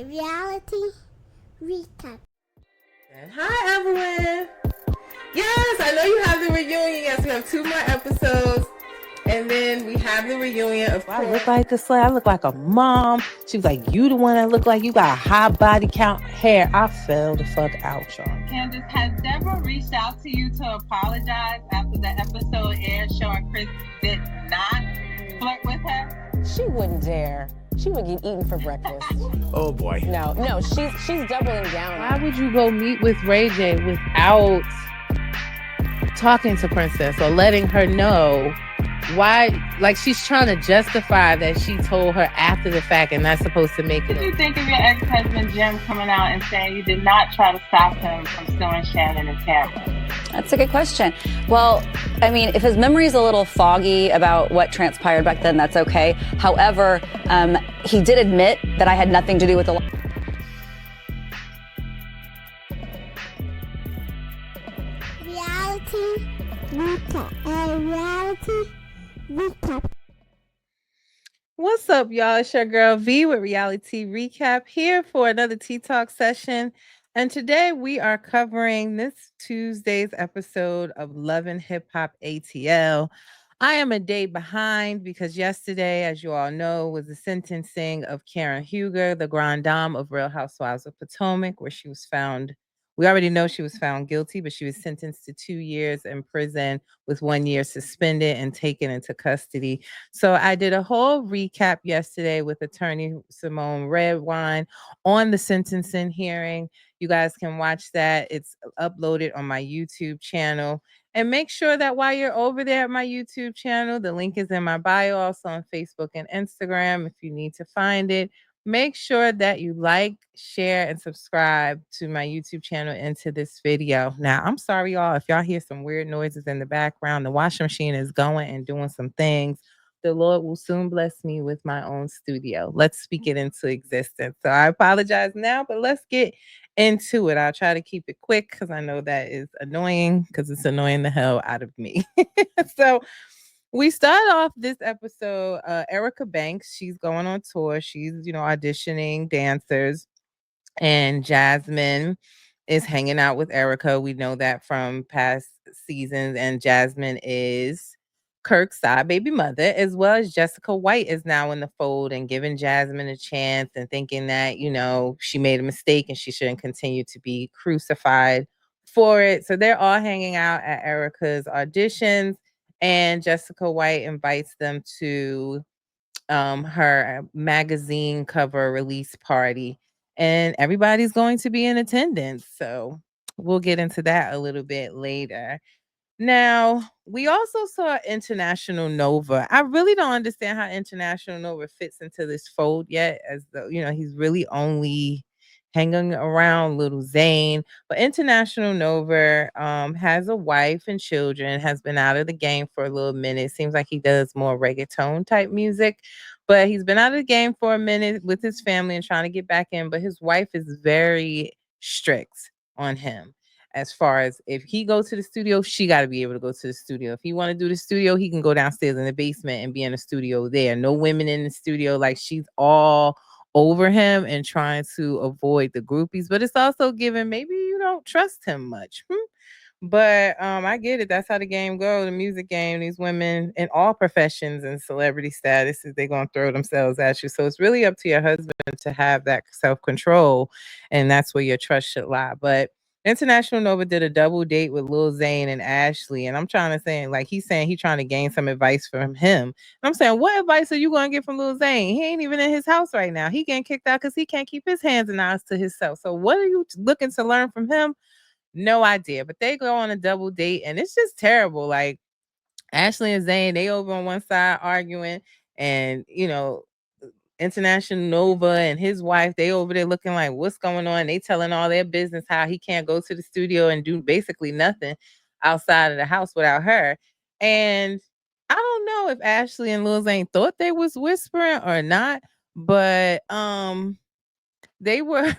reality recap. And hi, everyone. Yes, I know you have the reunion. Yes, we have 2 more episodes. And then we have the reunion of I look like a slut. I look like a mom. She was like, you the one that look like you got a high body count hair. I fell the fuck out, y'all. Candace, has Deborah reached out to you to apologize after the episode aired showing Chris did not flirt with her? She wouldn't dare. She would get eaten for breakfast. Oh boy. No, she's doubling down. Why would you go meet with Ray J without talking to Princess or letting her know why? Like, she's trying to justify that she told her after the fact and not supposed to make it. What do you think of your ex-husband Jim coming out and saying you did not try to stop him from suing Shannon and Tamara? That's a good question. Well, I mean, if his memory is a little foggy about what transpired back then, that's okay. However, he did admit that I had nothing to do with the... Reality recap. What's up, y'all? It's your girl V with Reality Recap here for another Tea Talk session. And today we are covering this Tuesday's episode of Love and Hip Hop ATL. I am a day behind because yesterday, as you all know, was the sentencing of Karen Huger, the Grand Dame of Real Housewives of Potomac, where she was found. We already know she was found guilty, but she was sentenced to 2 years in prison with 1 year suspended and taken into custody. So I did a whole recap yesterday with attorney Simone Redwine on the sentencing hearing. You guys can watch that. It's uploaded on my YouTube channel. And make sure that while you're over there at my YouTube channel, the link is in my bio, also on Facebook and Instagram if you need to find it. Make sure that you like, share, and subscribe to my YouTube channel and to this video. Now, I'm sorry, y'all, if y'all hear some weird noises in the background. The washing machine is going and doing some things. The Lord will soon bless me with my own studio. Let's speak it into existence. So I apologize now, but let's get into it. I'll try to keep it quick because I know that is annoying because it's annoying the hell out of me. So we start off this episode, Erica Banks, she's going on tour. She's, auditioning dancers, and Jasmine is hanging out with Erica. We know that from past seasons, and Jasmine is Kirk's side baby mother, as well as Jessica White is now in the fold and giving Jasmine a chance and thinking that, she made a mistake and she shouldn't continue to be crucified for it. So they're all hanging out at Erica's auditions, and Jessica White invites them to her magazine cover release party, and everybody's going to be in attendance. So we'll get into that a little bit later. Now, we also saw International Nova. I really don't understand how International Nova fits into this fold yet, as though, he's really only hanging around Little Zane. But International Nova has a wife and children, has been out of the game for a little minute. Seems like he does more reggaeton type music, but he's been out of the game for a minute with his family and trying to get back in. But his wife is very strict on him. As far as if he goes to the studio, she got to be able to go to the studio. If he want to do the studio, he can go downstairs in the basement and be in the studio there. No women in the studio. Like, she's all over him and trying to avoid the groupies. But it's also given maybe you don't trust him much. But I get it. That's how the game goes, the music game. These women in all professions and celebrity statuses, they're going to throw themselves at you. So it's really up to your husband to have that self-control, and that's where your trust should lie. But International Nova did a double date with Lil Zane and Ashley, and I'm trying to say, like, he's saying he's trying to gain some advice from him. And I'm saying, what advice are you going to get from Lil Zane? He ain't even in his house right now. He getting kicked out because he can't keep his hands and eyes to himself. So what are you looking to learn from him? No idea. But they go on a double date, and it's just terrible. Like, Ashley and Zane, they over on one side arguing, and International Nova and his wife, they over there looking like, what's going on? They telling all their business how he can't go to the studio and do basically nothing outside of the house without her. And I don't know if Ashley and Lil Zane thought they was whispering or not, but they were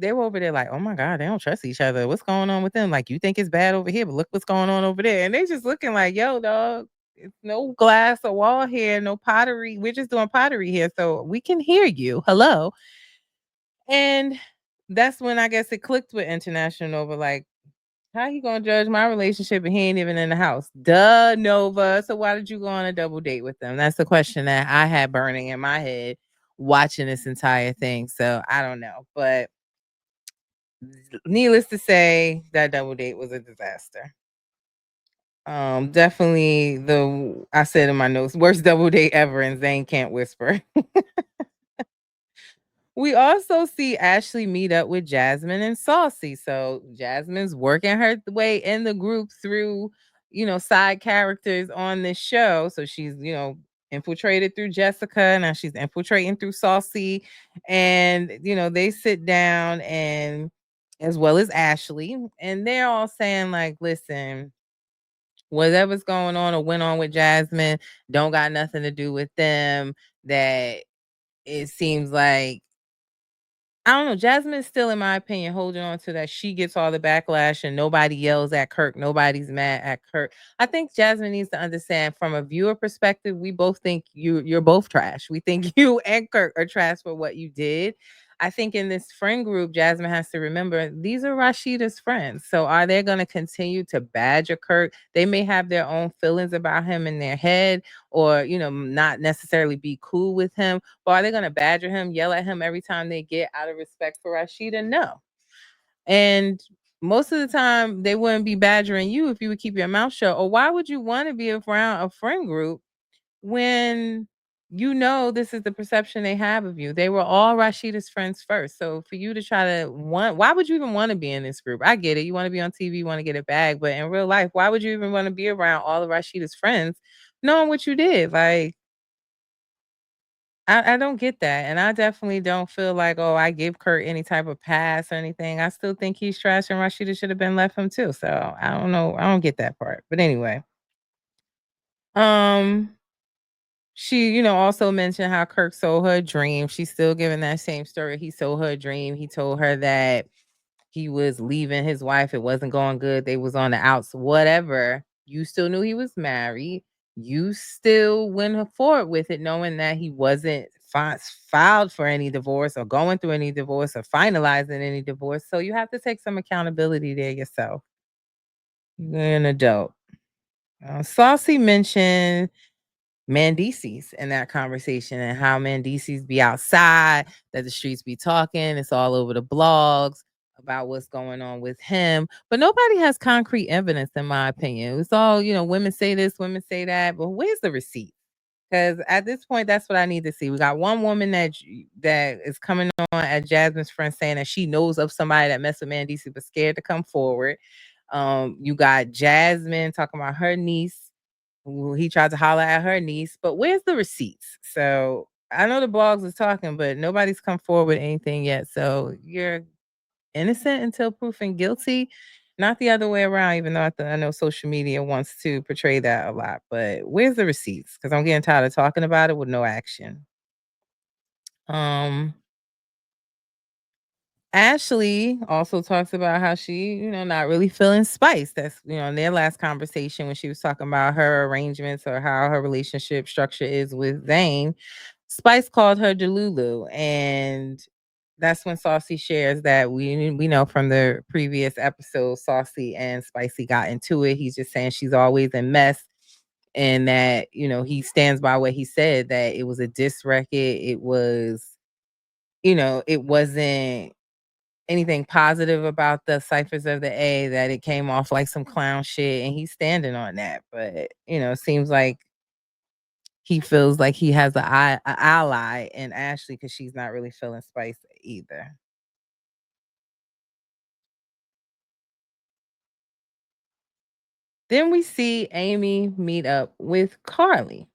over there like, oh my God, they don't trust each other. What's going on with them? Like, you think it's bad over here, but look what's going on over there. And they just looking like, yo, dog, it's no glass or wall here, no pottery. We're just doing pottery here, so we can hear you. Hello. And that's when I guess it clicked with International Nova. Like, how he gonna judge my relationship and he ain't even in the house? Duh, Nova. So why did you go on a double date with them? That's the question that I had burning in my head watching this entire thing. So I don't know. But needless to say, that double date was a disaster. Definitely I said in my notes, worst double date ever, and Zayn can't whisper. We also see Ashley meet up with Jasmine and Saucy. So Jasmine's working her way in the group through, side characters on this show. So she's, infiltrated through Jessica. Now she's infiltrating through Saucy. And, they sit down and as well as Ashley. And they're all saying, like, listen, whatever's going on or went on with Jasmine don't got nothing to do with them. That it seems like I don't know. Jasmine is still, in my opinion, holding on to that. She gets all the backlash and nobody yells at Kirk. Nobody's mad at Kirk. I think Jasmine needs to understand from a viewer perspective, we both think you're both trash. We think you and Kirk are trash for what you did. I think in this friend group, Jasmine has to remember these are Rashida's friends. So are they going to continue to badger Kirk? They may have their own feelings about him in their head or, not necessarily be cool with him. Or are they going to badger him, yell at him every time they get out of respect for Rashida? No. And most of the time, they wouldn't be badgering you if you would keep your mouth shut. Or why would you want to be around a friend group when this is the perception they have of you? They were all Rashida's friends first. So for you to try to why would you even want to be in this group? I get it. You want to be on TV, you want to get a bag. But in real life, why would you even want to be around all of Rashida's friends knowing what you did? Like, I don't get that, and I definitely don't feel like, oh, I give Kurt any type of pass or anything. I still think he's trash, and Rashida should have been left him too. So I don't know. I don't get that part. But anyway, um, she, also mentioned how Kirk sold her a dream. She's still giving that same story. He sold her a dream. He told her that he was leaving his wife. It wasn't going good. They was on the outs, whatever. You still knew he was married. You still went forward with it, knowing that he wasn't filed for any divorce or going through any divorce or finalizing any divorce. So you have to take some accountability there yourself. You're an adult. Saucy mentioned Mandices in that conversation and how Mandices be outside, that the streets be talking. It's all over the blogs about what's going on with him. But nobody has concrete evidence, in my opinion. It's all, women say this, women say that. But where's the receipt? Because at this point, that's what I need to see. We got one woman that is coming on at Jasmine's friend saying that she knows of somebody that messed with Mandices but scared to come forward. You got Jasmine talking about her niece he tried to holler at her niece, but where's the receipts? So I know the blogs is talking, but nobody's come forward with anything yet. So you're innocent until proven guilty, not the other way around. Even though I know social media wants to portray that a lot, but where's the receipts? Because I'm getting tired of talking about it with no action. Um, Ashley also talks about how she, not really feeling Spice. That's, in their last conversation when she was talking about her arrangements or how her relationship structure is with Zayn. Spice called her Delulu. And that's when Saucy shares that we know from the previous episode, Saucy and Spicy got into it. He's just saying she's always a mess. And that, he stands by what he said, that it was a diss record. It was, it wasn't anything positive about the ciphers of the A, that it came off like some clown shit, and he's standing on that. But it seems like he feels like he has a ally in Ashley because she's not really feeling Spice either. Then we see Amy meet up with Carly.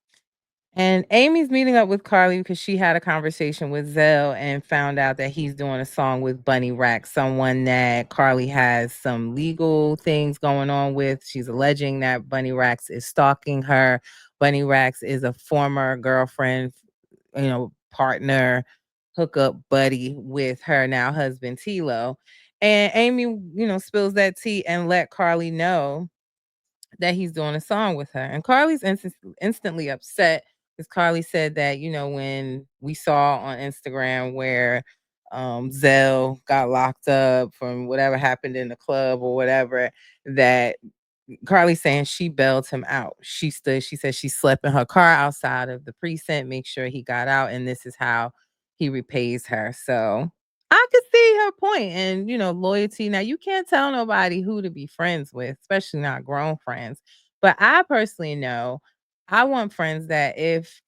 And Amy's meeting up with Carly because she had a conversation with Zell and found out that he's doing a song with Bunny Rack, someone that Carly has some legal things going on with. She's alleging that Bunny Racks is stalking her. Bunny Racks is a former girlfriend, partner, hookup buddy with her now husband Tilo. And Amy, spills that tea and let Carly know that he's doing a song with her. And Carly's instantly upset because Carly said that, when we saw on Instagram where Zell got locked up from whatever happened in the club or whatever, that Carly saying she bailed him out. She said she slept in her car outside of the precinct, make sure he got out, and this is how he repays her. So I could see her point, and loyalty. Now you can't tell nobody who to be friends with, especially not grown friends. But I personally know I want friends that if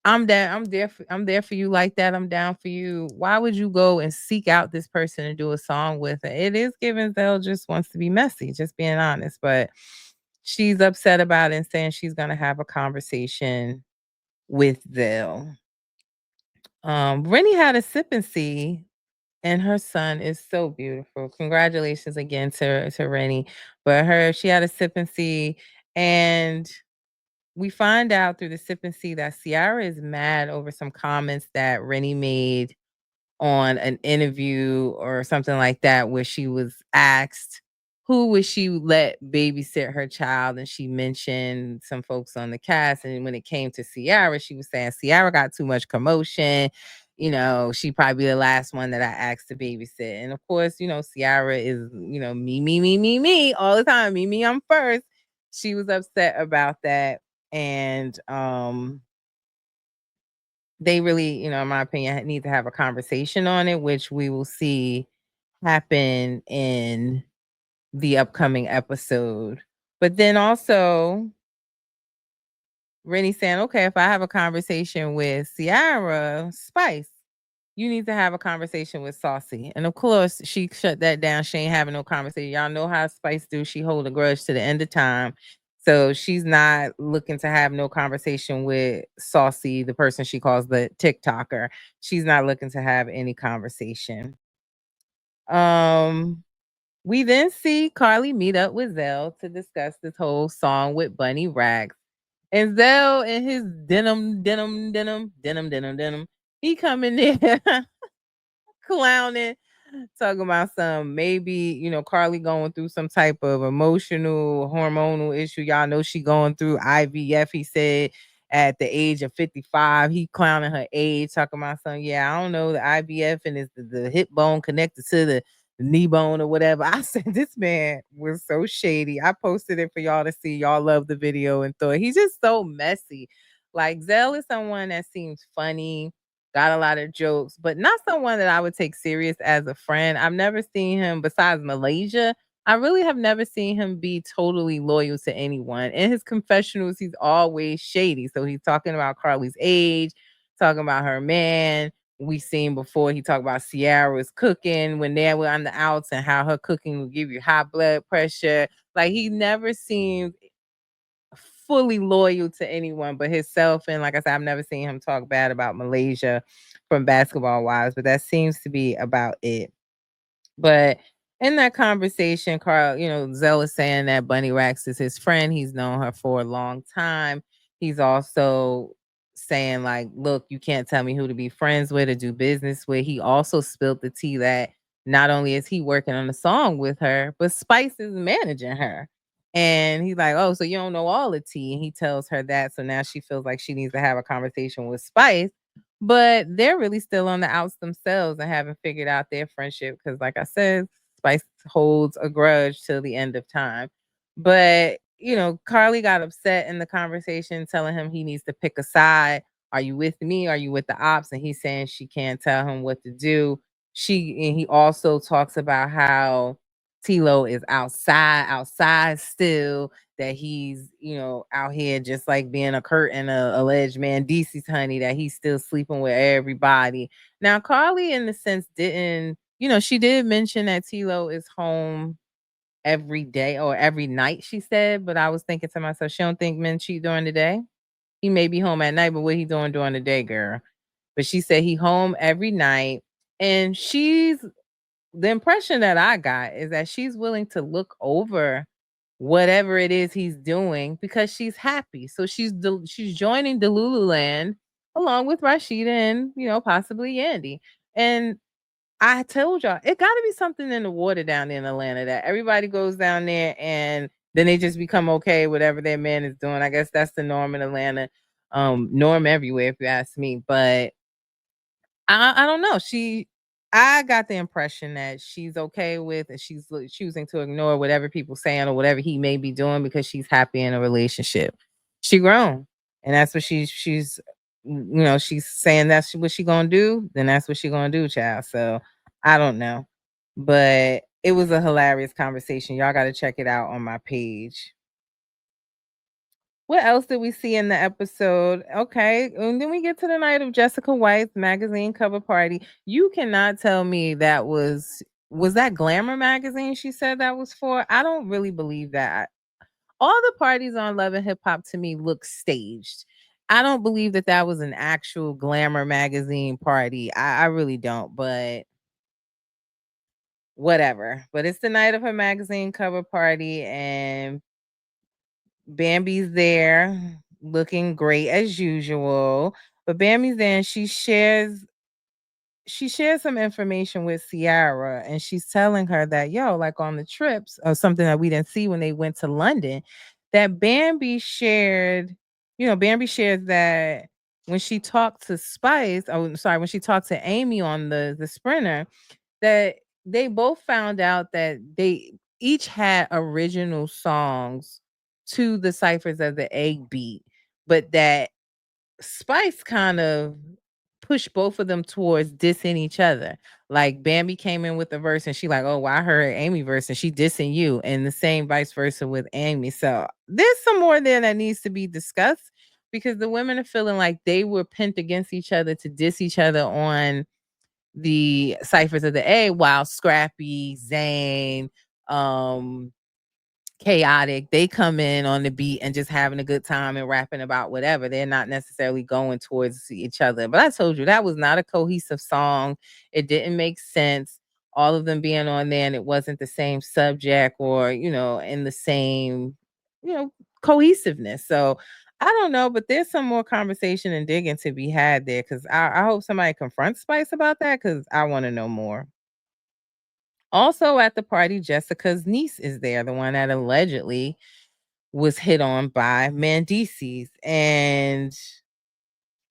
I'm there for you like that. I'm down for you. Why would you go and seek out this person and do a song with her? It is given Zell just wants to be messy, just being honest. But she's upset about it and saying she's gonna have a conversation with Zell. Rennie had a sip and see, and her son is so beautiful. Congratulations again to Rennie. But she had a sip and see, and we find out through the sip and see that Ciara is mad over some comments that Rennie made on an interview or something like that, where she was asked who would she let babysit her child, and she mentioned some folks on the cast. And when it came to Ciara, she was saying Ciara got too much commotion. She probably the last one that I asked to babysit. And of course, Ciara is, me all the time. Me, I'm first. She was upset about that. And they really, in my opinion, need to have a conversation on it, which we will see happen in the upcoming episode. But then also, Rennie saying, okay, if I have a conversation with Ciara Spice, you need to have a conversation with Saucy. And of course, she shut that down. She ain't having no conversation. Y'all know how Spice do. She hold a grudge to the end of time. So she's not looking to have no conversation with Saucy, the person she calls the TikToker. She's not looking to have any conversation. We then see Carly meet up with Zell to discuss this whole song with Bunny Rags. And Zell in his denim, he come in there clowning, talking about some maybe, Carly going through some type of emotional, hormonal issue. Y'all know she going through IVF, he said, at the age of 55. He clowning her age, talking about something. Yeah, I don't know, the IVF and it's the hip bone connected to the knee bone or whatever. I said this man was so shady. I posted it for y'all to see. Y'all love the video and thought he's just so messy. Like Zell is someone that seems funny, got a lot of jokes, but not someone that I would take serious as a friend. I've never seen him, besides Malaysia, I really have never seen him be totally loyal to anyone. In his confessionals, he's always shady. So he's talking about Carly's age, talking about her man. We seen before he talked about Ciara's cooking when they were on the outs and how her cooking will give you high blood pressure. Like he never seemed fully loyal to anyone but himself. And like I said, I've never seen him talk bad about Malaysia from Basketball Wives, but that seems to be about it. But in that conversation, Carl, Zell is saying that Bunny Rax is his friend. He's known her for a long time. He's also saying, like, look, you can't tell me who to be friends with or do business with. He also spilled the tea that not only is he working on a song with her, but Spice is managing her. And he's like, oh, so you don't know all the tea. And he tells her that. So now she feels like she needs to have a conversation with Spice, but they're really still on the outs themselves and haven't figured out their friendship because, like I said, Spice holds a grudge till the end of time. But, Carly got upset in the conversation, telling him he needs to pick a side. Are you with me? Are you with the ops? And he's saying she can't tell him what to do. And he also talks about how Tilo is outside still, that he's, out here just like being a Kurt and a alleged man, DC's honey, that he's still sleeping with everybody. Now, Carly, in the sense, didn't, she did mention that Tilo is home every day or every night, she said, but I was thinking to myself, she don't think men cheat during the day. He may be home at night, but what he doing during the day, girl? But she said he home every night. And the impression that I got is that she's willing to look over whatever it is he's doing because she's happy. So she's joining the Lululand along with Rashida and possibly Yandy. And I told y'all it got to be something in the water down there in Atlanta that everybody goes down there and then they just become okay whatever their man is doing. I guess that's the norm in Atlanta, norm everywhere if you ask me. But I don't know. I got the impression that she's okay with and she's choosing to ignore whatever people saying or whatever he may be doing because she's happy in a relationship. She grown, and that's what she's she's saying that's what she gonna do. Then that's what she gonna do, child. So I don't know, but it was a hilarious conversation. Y'all got to check it out on my page. What else did we see in the episode? Okay, and then we get to the night of Jessica White's magazine cover party. You cannot tell me that was that Glamour magazine she said that was for? I don't really believe that. All the parties on Love and Hip Hop to me look staged. I don't believe that that was an actual Glamour magazine party. I really don't, but whatever. But it's the night of her magazine cover party, and Bambi's there looking great as usual. But Bambi's there and she shares some information with Ciara, and she's telling her that, yo, like on the trips or something that we didn't see when they went to London, that Bambi shares that when she talked to when she talked to Amy on the sprinter, that they both found out that they each had original songs to the ciphers of the egg beat, but that Spice kind of pushed both of them towards dissing each other. Like Bambi came in with the verse and she like, oh, well, I heard Amy verse and she dissing you, and the same vice versa with Amy. So there's some more there that needs to be discussed because the women are feeling like they were pent against each other to diss each other on the ciphers of the A, while Scrappy, Zane, um, Chaotic, they come in on the beat and just having a good time and rapping about whatever. They're not necessarily going towards each other. But I told you that was not a cohesive song. It didn't make sense. All of them being on there and it wasn't the same subject or, in the same, you know, cohesiveness. So I don't know, but there's some more conversation and digging to be had there because I hope somebody confronts Spice about that because I want to know more. Also at the party, Jessica's niece is there, the one that allegedly was hit on by Mendices. And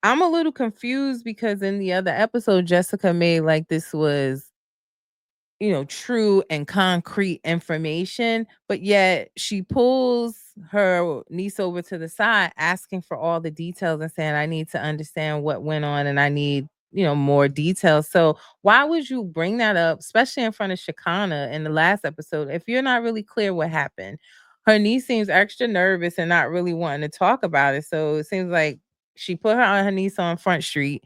I'm a little confused because in the other episode, Jessica made like this was true and concrete information, but yet she pulls her niece over to the side asking for all the details and saying, I need to understand what went on and I need, more details. So why would you bring that up, especially in front of Shakana in the last episode, if you're not really clear what happened? Her niece seems extra nervous and not really wanting to talk about it. So it seems like she put her niece on Front Street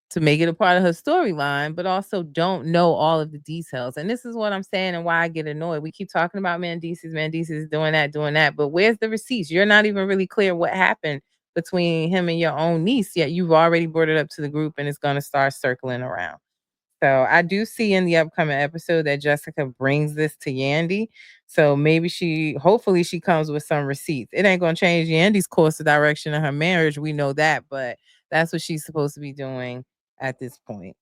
to make it a part of her storyline, but also don't know all of the details. And this is what I'm saying and why I get annoyed. We keep talking about Mendices doing that, but where's the receipts? You're not even really clear what happened between him and your own niece, yet you've already brought it up to the group and it's going to start circling around. So I do see in the upcoming episode that Jessica brings this to Yandy. So maybe hopefully she comes with some receipts. It ain't gonna change Yandy's course of direction of her marriage. We know that, but that's what she's supposed to be doing at this point.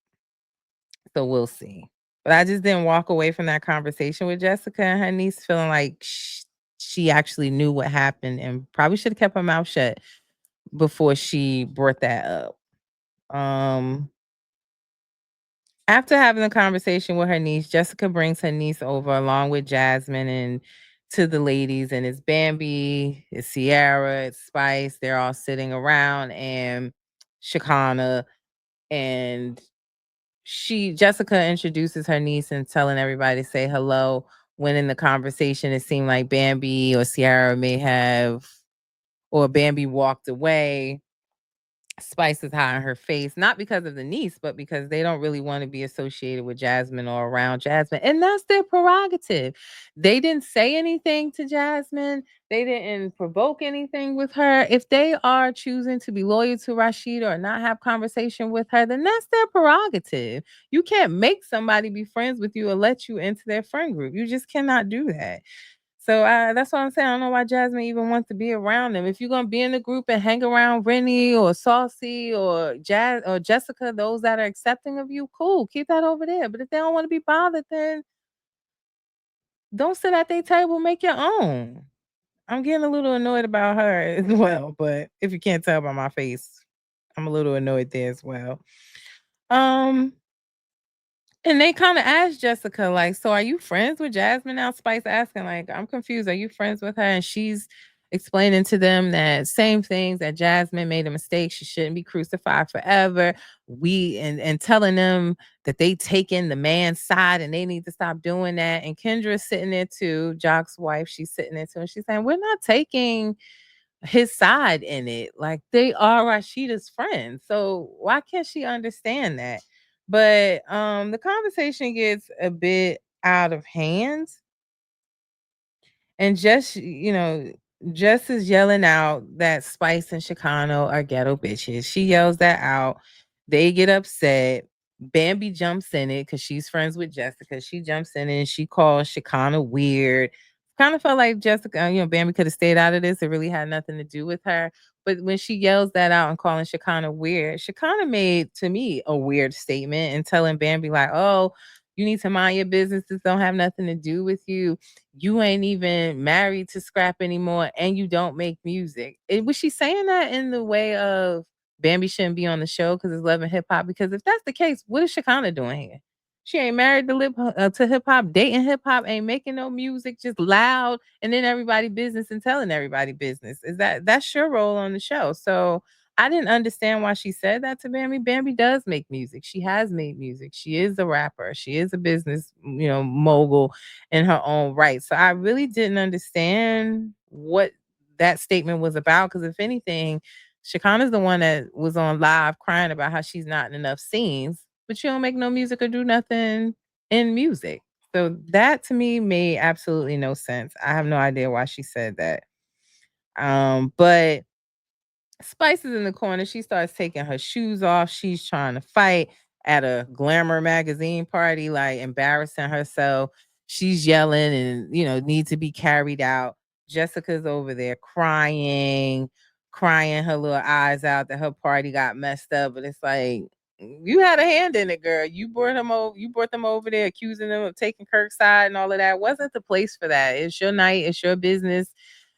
So we'll see. But I just didn't walk away from that conversation with Jessica and her niece feeling like she actually knew what happened and probably should have kept her mouth shut before she brought that up. After having a conversation with her niece, Jessica brings her niece over along with Jasmine and to the ladies, and it's Bambi, it's Ciara, it's Spice. They're all sitting around, and Shakana, and Jessica introduces her niece and telling everybody to say hello. When in the conversation, it seemed like Bambi or Ciara or Bambi walked away. Spice is high on her face, not because of the niece, but because they don't really want to be associated with Jasmine or around Jasmine. And that's their prerogative. They didn't say anything to Jasmine. They didn't provoke anything with her. If they are choosing to be loyal to Rashida or not have conversation with her, then that's their prerogative. You can't make somebody be friends with you or let you into their friend group. You just cannot do that. So that's what I'm saying. I don't know why Jasmine even wants to be around them. If you're gonna be in the group and hang around Rennie or Saucy or Jazz or Jessica, those that are accepting of you, cool, keep that over there. But if they don't want to be bothered, then don't sit at their table, make your own. I'm getting a little annoyed about her as well, but if you can't tell by my face, I'm a little annoyed there as well. Um, And they kind of asked Jessica, like, so are you friends with Jasmine now? Spice asking, like, I'm confused. Are you friends with her? And she's explaining to them that same things, that Jasmine made a mistake. She shouldn't be crucified forever. And telling them that they taking the man's side and they need to stop doing that. And Kendra's sitting there too, Jock's wife, she's sitting there too. And she's saying, we're not taking his side in it. Like, they are Rashida's friends. So why can't she understand that? But the conversation gets a bit out of hand, and Jess is yelling out that Spice and Chicano are ghetto bitches. She yells that out. They get upset. Bambi jumps in it because she's friends with Jessica. She jumps in it and she calls Chicano weird. Kind of felt like Jessica, Bambi could have stayed out of this. It really had nothing to do with her. But when she yells that out and calling Chicana weird, Chicana made, to me, a weird statement and telling Bambi, like, oh, you need to mind your business. This don't have nothing to do with you. You ain't even married to Scrap anymore and you don't make music. Was she saying that in the way of Bambi shouldn't be on the show because it's Love and Hip Hop? Because if that's the case, what is Shakana doing here? She ain't married to hip hop, dating hip hop, ain't making no music, just loud, and then everybody business and telling everybody business. That's your role on the show? So I didn't understand why she said that to Bambi. Bambi does make music. She has made music. She is a rapper. She is a business, mogul in her own right. So I really didn't understand what that statement was about. Because if anything, Shakana's the one that was on live crying about how she's not in enough scenes, but she don't make no music or do nothing in music. So that to me made absolutely no sense. I have no idea why she said that. But Spice is in the corner. She starts taking her shoes off. She's trying to fight at a Glamour magazine party, like embarrassing herself. She's yelling and, needs to be carried out. Jessica's over there crying her little eyes out that her party got messed up. But it's like, you had a hand in it, girl. You brought them over there, accusing them of taking Kirk's side and all of that. Wasn't the place for that. It's your night, it's your business,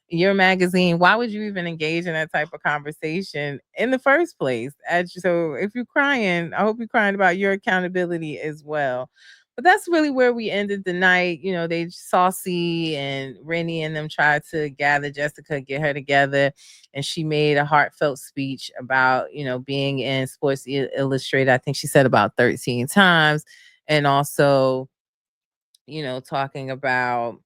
your magazine. Why would you even engage in that type of conversation in the first place? So if you're crying, I hope you're crying about your accountability as well. But that's really where we ended the night. They Saucy and Rennie and them tried to gather Jessica, get her together, and she made a heartfelt speech about, being in Sports Illustrated. I think she said about 13 times. And also, talking about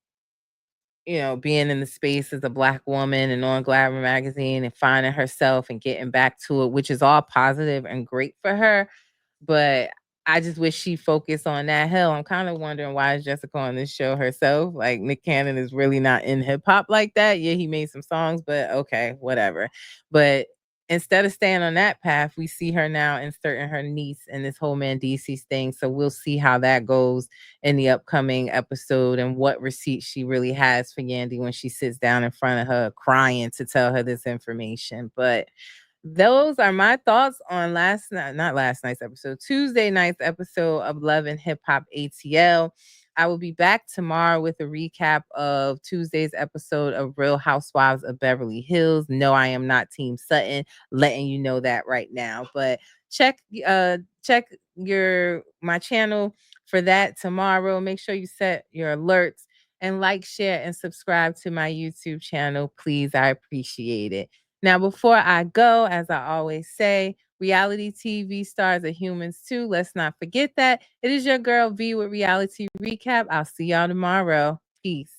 being in the space as a Black woman and on Glamour magazine and finding herself and getting back to it, which is all positive and great for her. But I just wish she focused on that. Hell, I'm kind of wondering why is Jessica on this show herself? Like, Nick Cannon is really not in hip hop like that. Yeah, he made some songs, but okay, whatever. But instead of staying on that path, we see her now inserting her niece in this whole Mendices thing. So we'll see how that goes in the upcoming episode and what receipts she really has for Yandy when she sits down in front of her crying to tell her this information. But those are my thoughts on not last night's episode, Tuesday night's episode of Love and Hip Hop ATL. I will be back tomorrow with a recap of Tuesday's episode of Real Housewives of Beverly Hills. No, I am not Team Sutton, letting you know that right now. But check my channel for that tomorrow. Make sure you set your alerts and like, share, and subscribe to my YouTube channel. Please, I appreciate it. Now, before I go, as I always say, reality TV stars are humans too. Let's not forget that. It is your girl V with Reality Recap. I'll see y'all tomorrow. Peace.